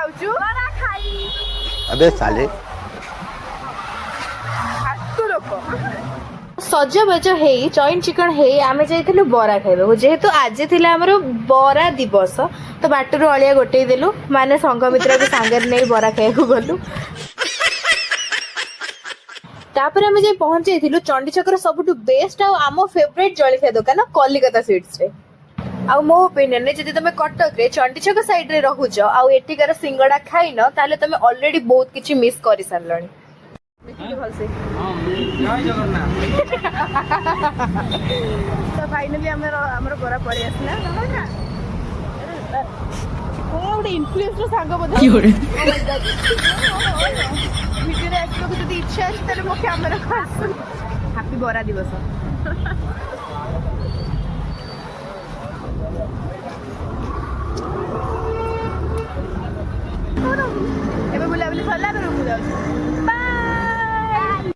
जाऊचु बरा खाई अबे साले फालतू लोक सजबाज हे चॉइंट चिकन हे आमे जाइथिलु बरा खाइबा जेहेतु आज थिला हमर बरा दिवस तो बाटरू अलिया गोटे देलु माने संघ मित्र के सांगर नै बरा खाइबा गलु तापर आमे जे पहुंच जाइथिलु चंडी छकर सबटु बेस्ट आ आमो फेवरेट जळखिया दुकान कलिकता स्वीट्स रे आ मो ओपिनियन ने जदि तमे कटक रे चंडी छक साइड रे रहूछ आ एटिकार सिंगडा खाइन ताले तमे ऑलरेडी बहुत किछि मिस करि सारलणी भल से जय जगन्नाथ तो फाइनली हमर बरा पड़ी आसला कौन गोटे इन्फ्लुएंसर सांग बोधे भिडियो आसबाक जब इच्छा अच्छे तेल मो कैमेरा को आस हैप्पी बरा दिवस